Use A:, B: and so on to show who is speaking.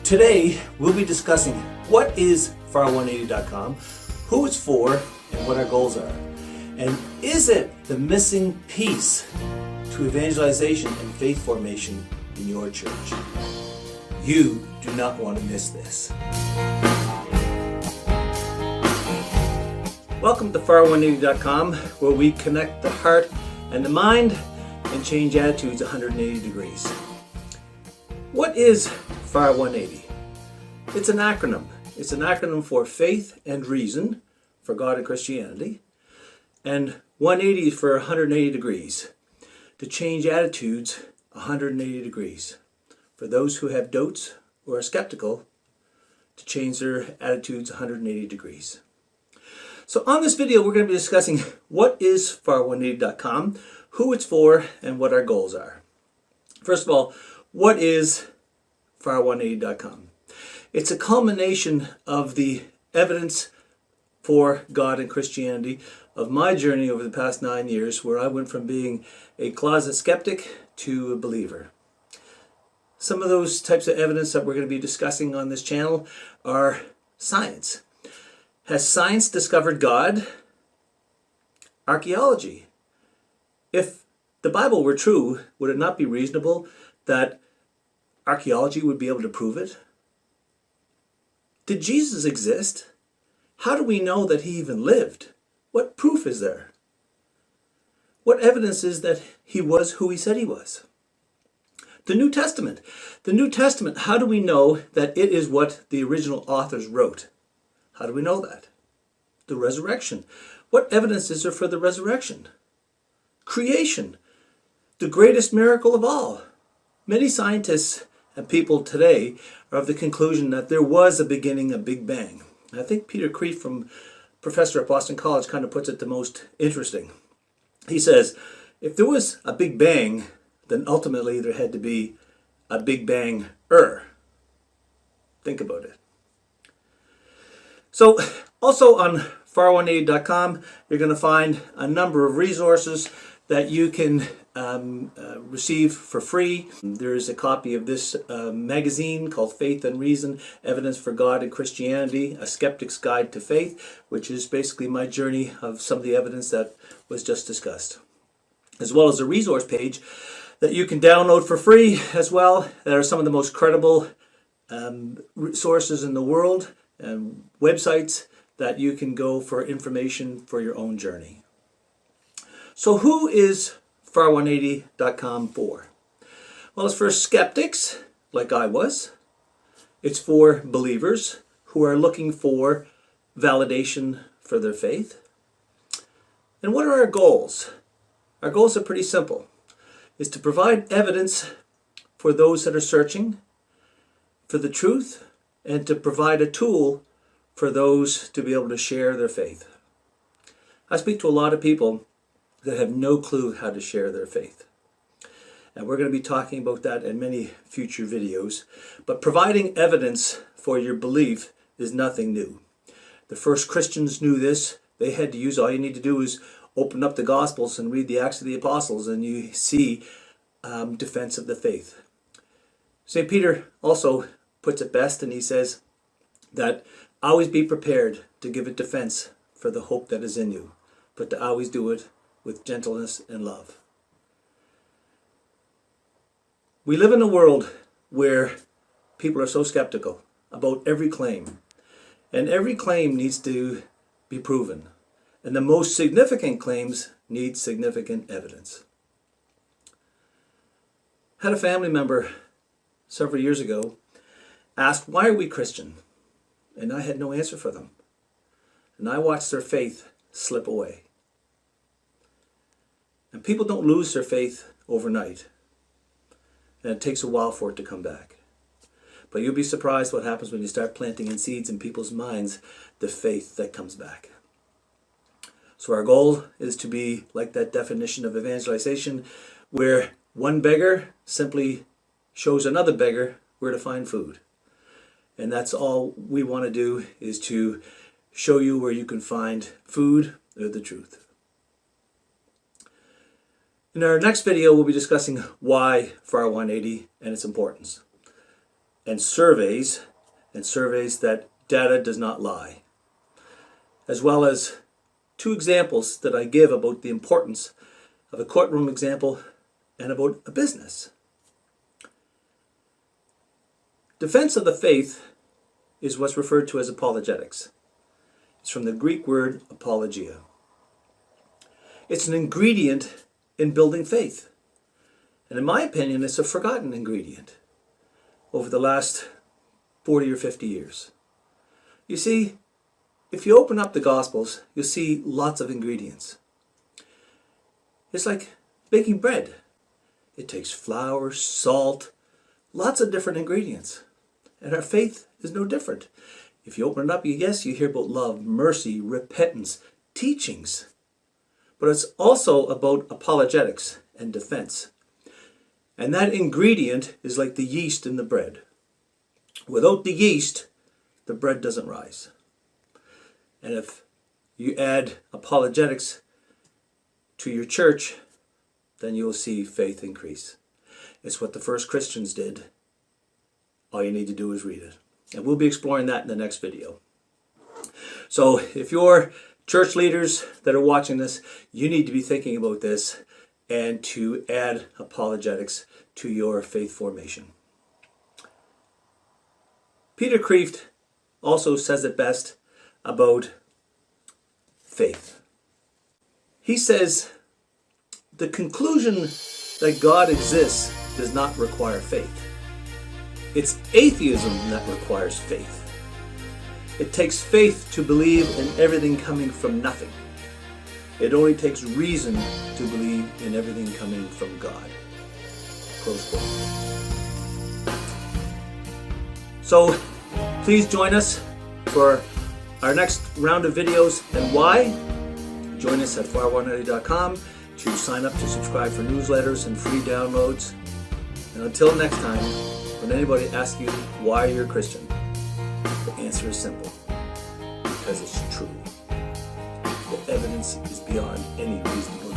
A: Today, we'll be discussing what is FAR180.com, who it's for, and what our goals are. And is it the missing piece to evangelization and faith formation in your church? You do not want to miss this. Welcome to FAR180.com, where we connect the heart and the mind and change attitudes 180 degrees. What is FAR180? It's an acronym. It's an acronym for faith and reason, for God and Christianity, and 180 for 180 degrees, to change attitudes 180 degrees. For those who have doubts or are skeptical, to change their attitudes 180 degrees. So on this video, we're going to be discussing what is FAR180.com, who it's for, and what our goals are. First of all, what is FAR180.com? It's a culmination of the evidence for God and Christianity of my journey over the past 9 years, where I went from being a closet skeptic to a believer. Some of those types of evidence that we're going to be discussing on this channel are science. Has science discovered God? Archaeology. If the Bible were true, would it not be reasonable that archaeology would be able to prove it? Did Jesus exist? How do we know that he even lived? What proof is there? What evidence is that he was who he said he was? The New Testament. The New Testament, how do we know that it is what the original authors wrote? How do we know that? The resurrection. What evidence is there for the resurrection? Creation. The greatest miracle of all. Many scientists and people today are of the conclusion that there was a beginning, a Big Bang. I think Peter Kreeft, from professor at Boston College, kind of puts it the most interesting. He says, if there was a Big Bang, then ultimately there had to be a Big Bang-er. Think about it. So also on FAR180.com, you're going to find a number of resources that you can receive for free. There is a copy of this magazine called Faith and Reason, Evidence for God and Christianity, A Skeptic's Guide to Faith, which is basically my journey of some of the evidence that was just discussed. As well as a resource page that you can download for free as well. That are some of the most credible sources in the world and websites that you can go for information for your own journey. So who is FAR180.com for? Well, it's for skeptics, like I was. It's for believers who are looking for validation for their faith. And what are our goals? Our goals are pretty simple. Is to provide evidence for those that are searching for the truth, and to provide a tool for those to be able to share their faith. I speak to a lot of people that have no clue how to share their faith. And we're going to be talking about that in many future videos. But providing evidence for your belief is nothing new. The first Christians knew this. They had to use, all you need to do is open up the Gospels and read the Acts of the Apostles, and you see defense of the faith. St. Peter also puts it best, and he says that always be prepared to give a defense for the hope that is in you, but to always do it with gentleness and love. We live in a world where people are so skeptical about every claim, and every claim needs to be proven, and the most significant claims need significant evidence. I had a family member several years ago asked, why are we Christian? And I had no answer for them. And I watched their faith slip away. And people don't lose their faith overnight. And it takes a while for it to come back. But you'll be surprised what happens when you start planting in seeds in people's minds the faith that comes back. So our goal is to be like that definition of evangelization, where one beggar simply shows another beggar where to find food. And that's all we want to do, is to show you where you can find food or the truth. In our next video, we'll be discussing why FAR180 and its importance. and surveys that data does not lie, as well as 2 examples that I give about the importance of a courtroom example and about a business. Defense of the faith is what's referred to as apologetics. It's from the Greek word apologia. It's an ingredient in building faith. And in my opinion, it's a forgotten ingredient over the last 40 or 50 years. You see, if you open up the Gospels, you'll see lots of ingredients. It's like baking bread. It takes flour, salt, lots of different ingredients. And our faith is no different. If you open it up, you hear about love, mercy, repentance, teachings. But it's also about apologetics and defense. And that ingredient is like the yeast in the bread. Without the yeast, the bread doesn't rise. And if you add apologetics to your church, then you'll see faith increase. It's what the first Christians did. All you need to do is read it. And we'll be exploring that in the next video. So if you're church leaders that are watching this, you need to be thinking about this and to add apologetics to your faith formation. Peter Kreeft also says it best about faith. He says, the conclusion that God exists does not require faith. It's atheism that requires faith. It takes faith to believe in everything coming from nothing. It only takes reason to believe in everything coming from God. Close quote. So please join us for our next round of videos. And why? Join us at FAR180.com to sign up to subscribe for newsletters and free downloads. And until next time, when anybody asks you why you're a Christian, the answer is simple. Because it's true. The evidence is beyond any reasonable